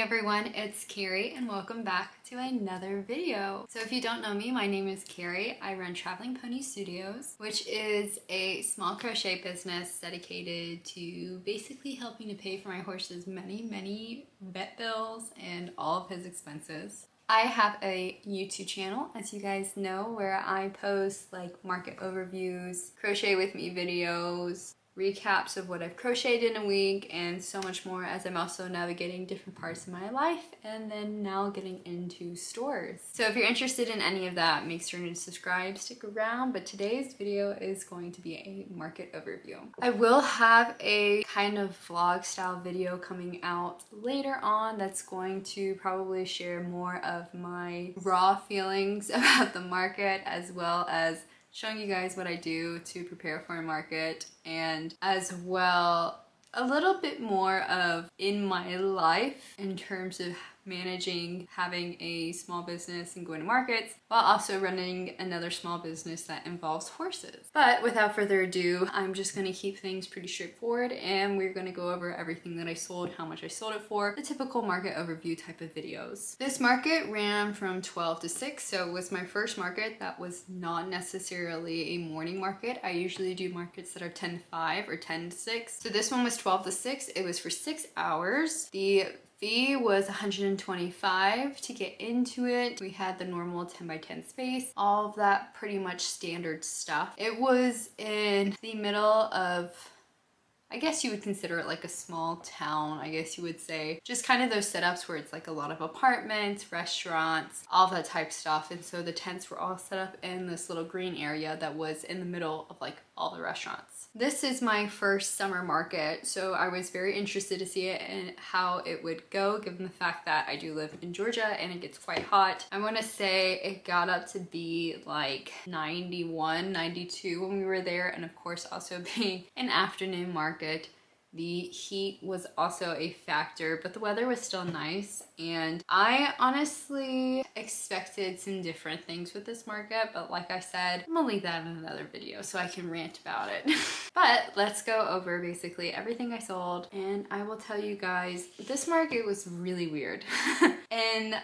everyone, it's Carrie and welcome back to another video. So if you don't know me, my name is Carrie. I run Traveling Pony Studios, which is a small crochet business dedicated to basically helping to pay for my horse's many vet bills and all of his expenses. I have a YouTube channel, as you guys know, where I post like market overviews, crochet with me videos, recaps of what I've crocheted in a week, and so much more, as I'm also navigating different parts of my life and then now getting into stores. So if you're interested in any of that, make sure to subscribe, stick around, but today's video is going to be a market overview. I will have a kind of vlog style video coming out later on that's going to probably share more of my raw feelings about the market, as well as showing you guys what I do to prepare for a market, and as well a little bit more of in my life in terms of managing having a small business and going to markets while also running another small business that involves horses. But without further ado, I'm just going to keep things pretty straightforward and we're going to go over everything that I sold, how much I sold it for, the typical market overview type of videos. This market ran from 12 to 6, so it was my first market that was not necessarily a morning market. I usually do markets that are 10 to 5 or 10 to 6. So this one was 12 to 6. It was for 6 hours. The fee was $125 to get into it. We had the normal 10 by 10 space, all of that pretty much standard stuff. It was in the middle of, I guess you would consider it like a small town, I guess you would say. Just kind of those setups where it's like a lot of apartments, restaurants, all that type stuff. And so the tents were all set up in this little green area that was in the middle of like all the restaurants. This is my first summer market, so I was very interested to see it and how it would go, given the fact that I do live in Georgia and it gets quite hot. I want to say it got up to be like 91, 92 when we were there, and of course also being an afternoon market, the heat was also a factor, but the weather was still nice. And I honestly expected some different things with this market, but like I said, I'm gonna leave that in another video so I can rant about it. But let's go over basically everything I sold, and I will tell you guys, this market was really weird. And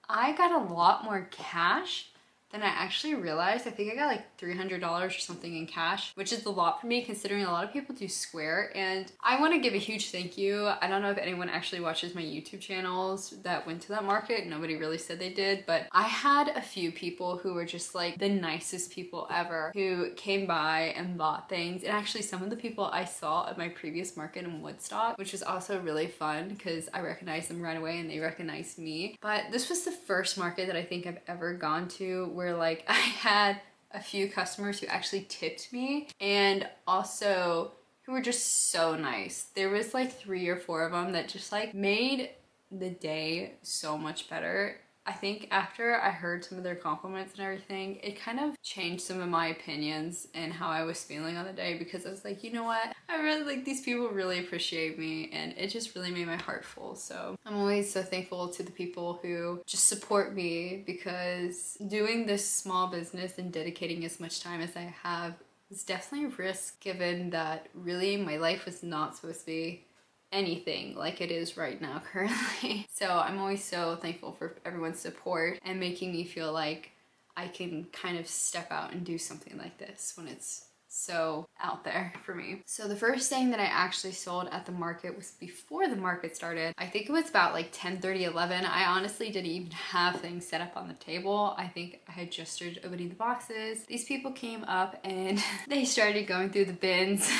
I got a lot more cash than I actually realized. I think I got like $300 or something in cash, which is a lot for me considering a lot of people do Square. And I want to give a huge thank you. I don't know if anyone actually watches my YouTube channels that went to that market. Nobody really said they did, but I had a few people who were just like the nicest people ever who came by and bought things. And actually some of the people I saw at my previous market in Woodstock, which was also really fun because I recognized them right away and they recognized me. But this was the first market that I think I've ever gone to where like I had a few customers who actually tipped me, and also who were just so nice. There was like 3 or 4 of them that just like made the day so much better. I think after I heard some of their compliments and everything, it kind of changed some of my opinions and how I was feeling on the day, because I was like, you know what? I really like these people really appreciate me, and it just really made my heart full. So I'm always so thankful to the people who just support me, because doing this small business and dedicating as much time as I have is definitely a risk, given that really my life was not supposed to be anything like it is right now currently. So I'm always so thankful for everyone's support and making me feel like I can kind of step out and do something like this when it's so out there for me. So the first thing that I actually sold at the market was before the market started. I think it was about like 10:30, 11. I honestly didn't even have things set up on the table. I think I had just started opening the boxes. These people came up and they started going through the bins.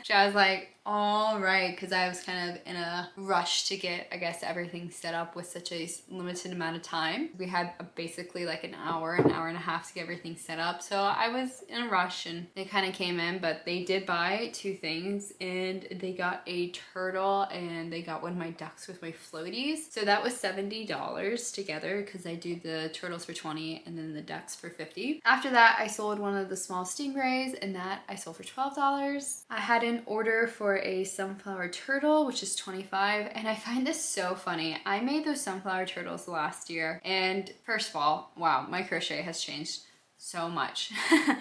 So I was like, all right, because I was kind of in a rush to get, I guess, everything set up with such a limited amount of time. We had basically like an hour and a half to get everything set up. So I was in a rush and they kind of came in, but they did buy 2 things, and they got a turtle and they got one of my ducks with my floaties. So that was $70 together, because I do the turtles for 20 and then the ducks for 50. After that, I sold one of the small stingrays, and that I sold for $12. I had an order for a sunflower turtle, which is $25, and I find this so funny. I made those sunflower turtles last year, and first of all, wow, my crochet has changed so much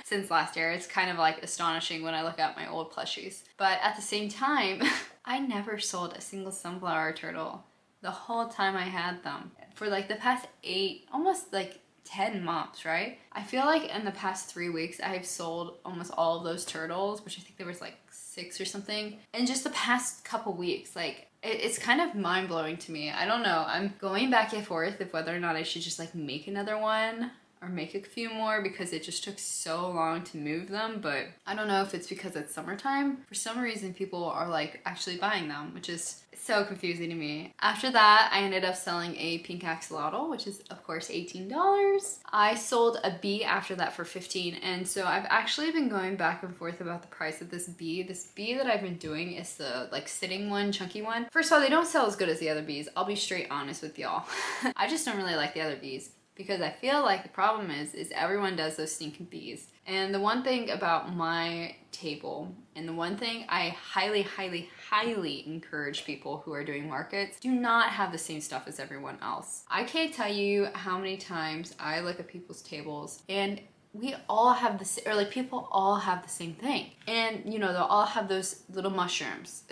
since last year. It's kind of like astonishing when I look at my old plushies. But at the same time, I never sold a single sunflower turtle the whole time I had them. For like the past 8, almost like 10 months, right? I feel like in the past 3 weeks, I've sold almost all of those turtles, which I think there was like 6 or something. In just the past couple weeks, like it's kind of mind-blowing to me. I don't know. I'm going back and forth of whether or not I should just like make another one or make a few more because it just took so long to move them. But I don't know if it's because it's summertime. For some reason, people are like actually buying them, which is so confusing to me. After that, I ended up selling a pink axolotl, which is of course $18. I sold a bee after that for $15, and so I've actually been going back and forth about the price of this bee. This bee that I've been doing is the like sitting one, chunky one. First of all, they don't sell as good as the other bees. I'll be straight honest with y'all. I just don't really like the other bees because I feel like the problem is everyone does those stinking bees. And the one thing about my table, and the one thing I highly, highly, highly encourage people who are doing markets, do not have the same stuff as everyone else. I can't tell you how many times I look at people's tables and we all have the or like people all have the same thing. And you know, they'll all have those little mushrooms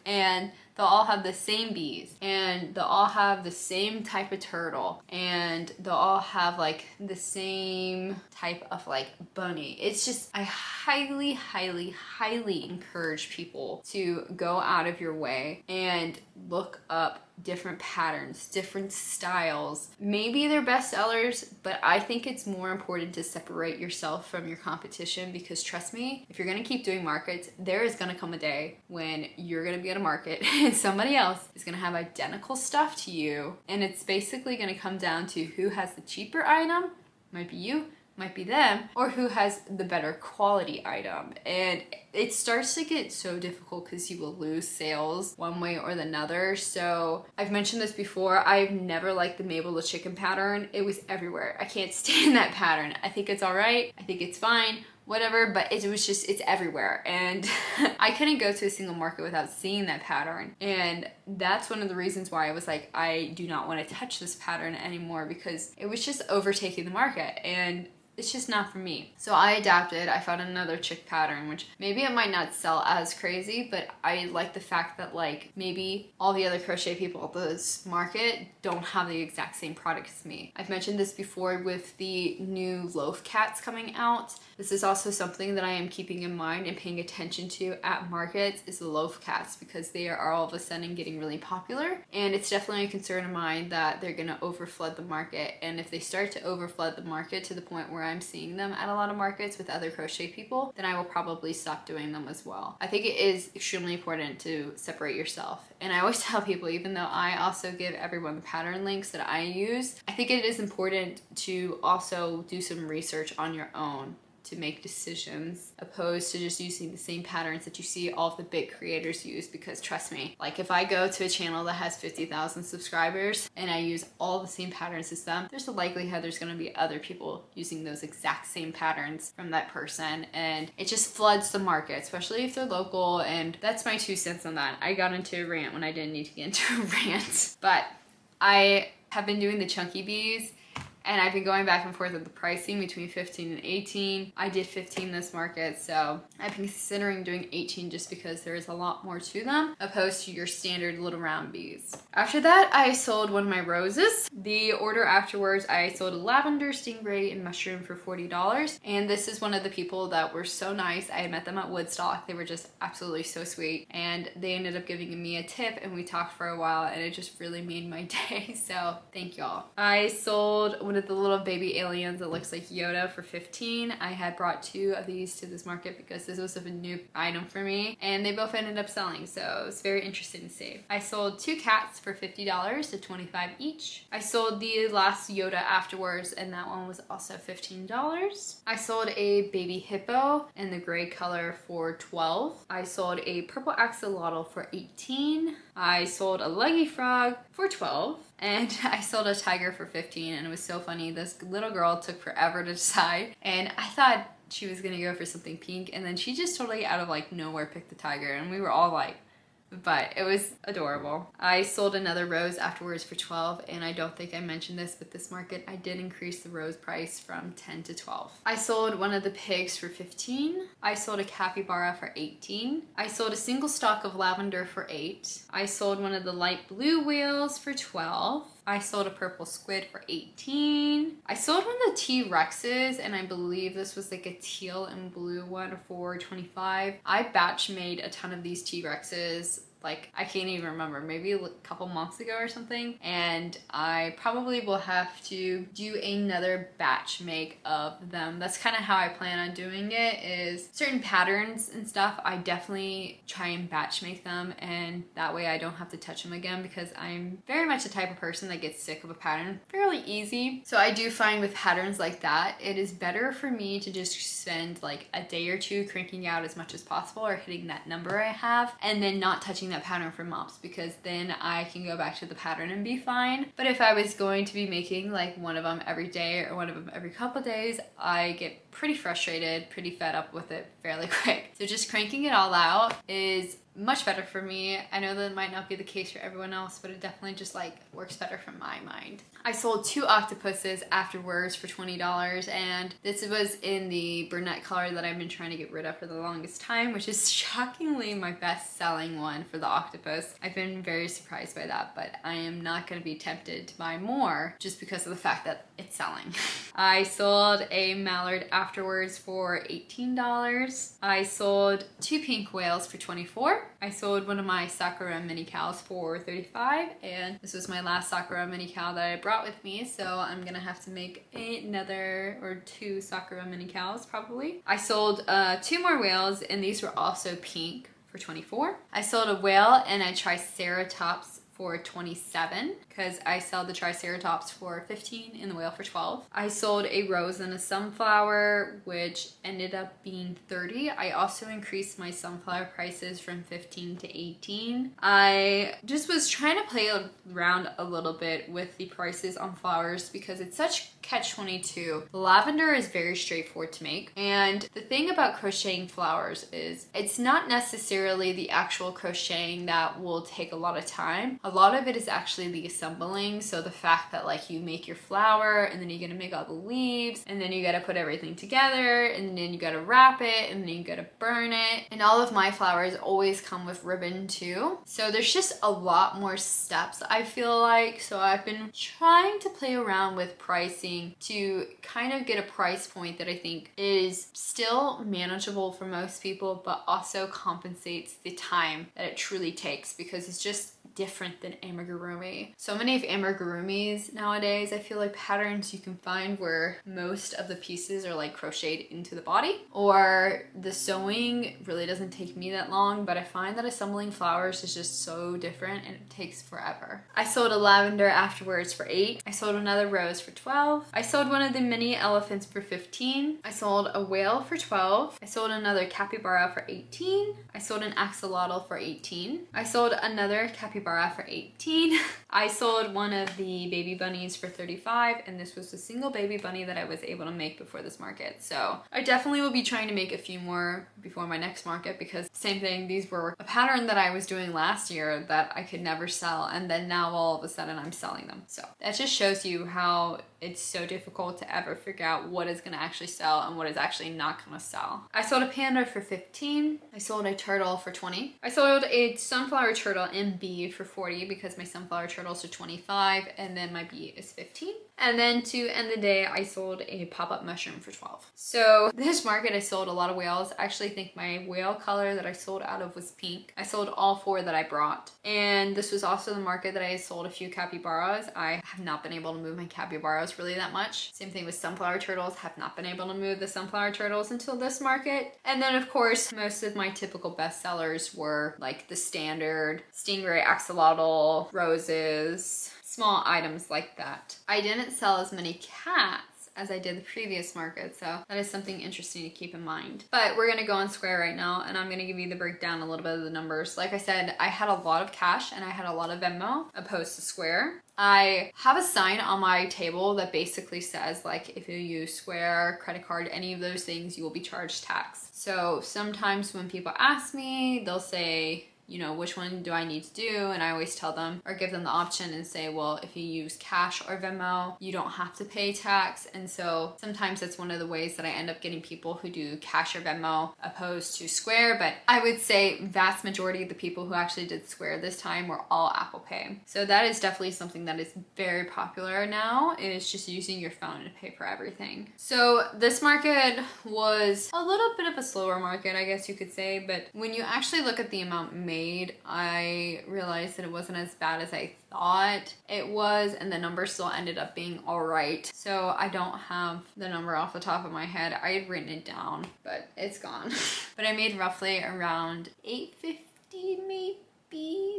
and they'll all have the same bees, and they'll all have the same type of turtle, and they'll all have like the same type of like bunny. It's just, I highly, highly, highly encourage people to go out of your way and look up different patterns, different styles. Maybe they're best sellers, but I think it's more important to separate yourself from your competition, because trust me, if you're gonna keep doing markets, there is gonna come a day when you're gonna be at a market and somebody else is gonna have identical stuff to you, and it's basically gonna come down to who has the cheaper item. Might be you, might be them, or who has the better quality item. And it starts to get so difficult because you will lose sales one way or another. So I've mentioned this before, I've never liked the Mabel the chicken pattern. It was everywhere. I can't stand that pattern. I think it's all right, I think it's fine, whatever, but it was just, it's everywhere. And I couldn't go to a single market without seeing that pattern. And that's one of the reasons why I was like, I do not want to touch this pattern anymore, because it was just overtaking the market and it's just not for me. So I adapted. I found another chick pattern, which maybe it might not sell as crazy, but I like the fact that like maybe all the other crochet people at this market don't have the exact same product as me. I've mentioned this before with the new loaf cats coming out. This is also something that I am keeping in mind and paying attention to at markets, is the loaf cats, because they are all of a sudden getting really popular. And it's definitely a concern of mine that they're gonna overflood the market. And if they start to overflood the market to the point where I'm seeing them at a lot of markets with other crochet people, then I will probably stop doing them as well. I think it is extremely important to separate yourself. And I always tell people, even though I also give everyone the pattern links that I use, I think it is important to also do some research on your own to make decisions, opposed to just using the same patterns that you see all of the big creators use. Because trust me, like if I go to a channel that has 50,000 subscribers and I use all the same patterns as them, there's a likelihood there's going to be other people using those exact same patterns from that person, and it just floods the market, especially if they're local. And that's my 2 cents on that. I got into a rant when I didn't need to get into a rant, but I have been doing the chunky bees, and I've been going back and forth with the pricing between 15 and 18. I did 15 this market, so I've been considering doing 18 just because there is a lot more to them opposed to your standard little round bees. After that, I sold one of my roses. The order afterwards, I sold a lavender, stingray, and mushroom for $40. And this is one of the people that were so nice. I had met them at Woodstock. They were just absolutely so sweet. And they ended up giving me a tip, and we talked for a while, and it just really made my day. So thank y'all. I sold one of the little baby aliens that looks like Yoda for $15. I had brought 2 of these to this market because this was a new item for me, and they both ended up selling, so it's very interesting to see. I sold 2 cats for $50 to $25 each. I sold the last Yoda afterwards, and that one was also $15. I sold a baby hippo in the gray color for $12. I sold a purple axolotl for $18. I sold a leggy frog for $12. And I sold a tiger for $15, and it was so funny. This little girl took forever to decide, and I thought she was gonna go for something pink, and then she just totally out of like nowhere picked the tiger, and we were all like, but it was adorable. I sold another rose afterwards for $12, and I don't think I mentioned this, but this market I did increase the rose price from $10 to $12. I sold one of the pigs for $15. I sold a capybara for $18. I sold a single stalk of lavender for $8. I sold one of the light blue whales for $12. I sold a purple squid for $18. I sold one of the T-Rexes, and I believe this was like a teal and blue one for $25. I batch made a ton of these T-Rexes, like I can't even remember, maybe a couple months ago or something, and I probably will have to do another batch make of them. That's kind of how I plan on doing it, is certain patterns and stuff I definitely try and batch make them, and that way I don't have to touch them again, because I'm very much the type of person that gets sick of a pattern fairly easy. So I do find with patterns like that, it is better for me to just spend like a day or two cranking out as much as possible or hitting that number I have, and then not touching that pattern for months, because then I can go back to the pattern and be fine. But if I was going to be making like one of them every day or one of them every couple days, I get pretty frustrated, pretty fed up with it fairly quick. So just cranking it all out is much better for me. I know that might not be the case for everyone else, but it definitely just like works better from my mind. I sold 2 octopuses afterwards for $20, and this was in the brunette color that I've been trying to get rid of for the longest time, which is shockingly my best selling one for the octopus. I've been very surprised by that, but I am not going to be tempted to buy more just because of the fact that it's selling. I sold a mallard afterwards for $18. I sold 2 pink whales for $24. I sold one of my Sakura mini cows for $35, and this was my last Sakura mini cow that I brought with me, so I'm gonna have to make another or 2 Sakura mini cows probably. I sold 2 more whales, and these were also pink for $24. I sold a whale and a triceratops for $27, because I sell the triceratops for $15 and the whale for $12. I sold a rose and a sunflower, which ended up being $30. I also increased my sunflower prices from $15 to $18. I just was trying to play around a little bit with the prices on flowers, because it's such catch-22. Lavender is very straightforward to make, and the thing about crocheting flowers is it's not necessarily the actual crocheting that will take a lot of time. A lot of it is actually the assembling. So the fact that like you make your flower, and then you're gonna make all the leaves, and then you gotta put everything together, and then you gotta wrap it, and then you gotta burn it. And all of my flowers always come with ribbon too. So there's just a lot more steps, I feel like. So I've been trying to play around with pricing to kind of get a price point that I think is still manageable for most people, but also compensates the time that it truly takes, because it's just different than amigurumi. So many of amigurumis nowadays, I feel like patterns you can find where most of the pieces are like crocheted into the body, or the sewing really doesn't take me that long, but I find that assembling flowers is just so different and it takes forever. I sold a lavender afterwards for $8. I sold another rose for $12. I sold one of the mini elephants for $15. I sold a whale for $12. I sold another capybara for $18. I sold an axolotl for $18. I sold another capybara for $18. I sold one of the baby bunnies for $35, and this was the single baby bunny that I was able to make before this market. So I definitely will be trying to make a few more before my next market, because same thing, these were a pattern that I was doing last year that I could never sell, and then now all of a sudden I'm selling them. So that just shows you how it's so difficult to ever figure out what is going to actually sell and what is actually not going to sell. I sold a panda for $15. I sold a turtle for $20. I sold a sunflower turtle in B for $40, because my sunflower turtles are $25 and then my B is $15. And then to end the day, I sold a pop-up mushroom for $12. So this market, I sold a lot of whales. I actually think my whale color that I sold out of was pink. I sold all 4 that I brought. And this was also the market that I sold a few capybaras. I have not been able to move my capybaras really that much. Same thing with sunflower turtles. Have not been able to move the sunflower turtles until this market. And then of course, most of my typical best sellers were like the standard stingray, axolotl, roses, small items like that. I didn't sell as many cats as I did the previous market, so that is something interesting to keep in mind. But we're gonna go on Square right now, and I'm gonna give you the breakdown, a little bit of the numbers. Like I said, I had a lot of cash and I had a lot of Venmo opposed to Square. I have a sign on my table that basically says like, if you use Square, credit card, any of those things, you will be charged tax. So sometimes when people ask me, they'll say, you know, which one do I need to do? And I always tell them or give them the option and say, well, if you use cash or Venmo, you don't have to pay tax. And so sometimes that's one of the ways that I end up getting people who do cash or Venmo opposed to Square. But I would say vast majority of the people who actually did Square this time were all Apple Pay. So that is definitely something that is very popular now, is just using your phone to pay for everything. So this market was a little bit of a slower market, I guess you could say, but when you actually look at the amount made, I realized that it wasn't as bad as I thought it was, and the number still ended up being all right. So I don't have the number off the top of my head. I had written it down, but it's gone. But I made roughly around $8.50 maybe,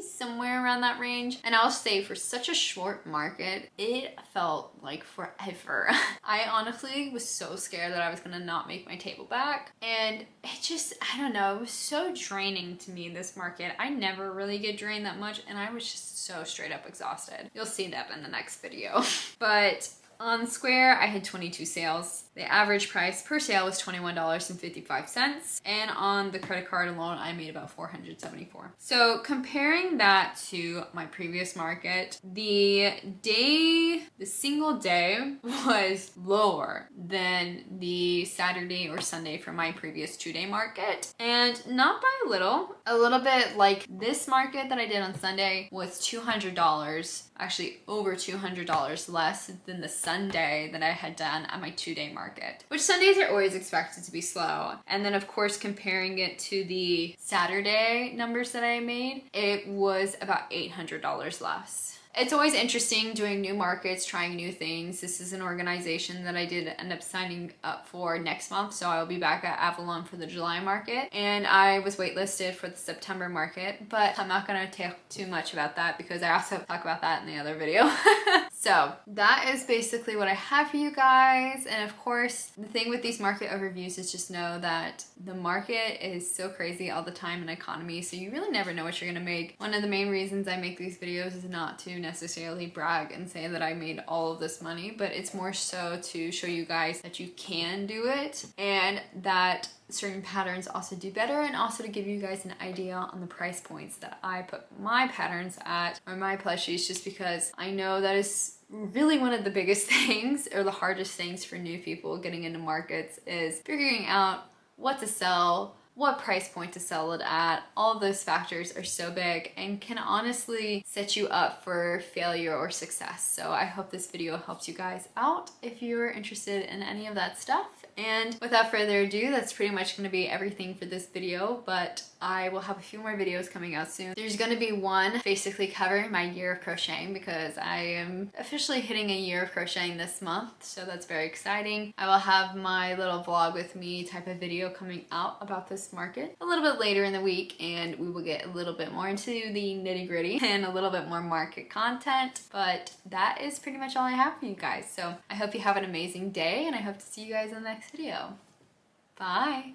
somewhere around that range. And I'll say for such a short market, it felt like forever. I honestly was so scared that I was gonna not make my table back. And it just, I don't know, it was so draining to me, this market. I never really get drained that much, and I was just so straight up exhausted. You'll see that in the next video. But on Square, I had 22 sales. The average price per sale was $21.55. And on the credit card alone, I made about $474. So comparing that to my previous market, the single day was lower than the Saturday or Sunday from my previous 2-day market. And not by a little bit. Like this market that I did on Sunday was $200, actually over $200 less than the Sunday that I had done at my 2-day market, which Sundays are always expected to be slow. And then of course, comparing it to the Saturday numbers that I made, it was about $800 less. It's always interesting doing new markets, trying new things. This is an organization that I did end up signing up for next month, so I'll be back at Avalon for the July market. And I was waitlisted for the September market, but I'm not gonna talk too much about that because I also talk about that in the other video. So that is basically what I have for you guys. And of course, the thing with these market overviews is just know that the market is so crazy all the time in economy, so you really never know what you're gonna make. One of the main reasons I make these videos is not to necessarily brag and say that I made all of this money, but it's more so to show you guys that you can do it and that certain patterns also do better, and also to give you guys an idea on the price points that I put my patterns at, or my plushies, just because I know that is really one of the biggest things, or the hardest things for new people getting into markets, is figuring out what to sell, what price point to sell it at. All of those factors are so big and can honestly set you up for failure or success. So I hope this video helps you guys out if you're interested in any of that stuff. And without further ado, that's pretty much going to be everything for this video, but I will have a few more videos coming out soon. There's going to be one basically covering my year of crocheting, because I am officially hitting a year of crocheting this month, so that's very exciting. I will have my little vlog with me type of video coming out about this market a little bit later in the week, and we will get a little bit more into the nitty-gritty and a little bit more market content. But that is pretty much all I have for you guys. So I hope you have an amazing day, and I hope to see you guys in the next video. Bye!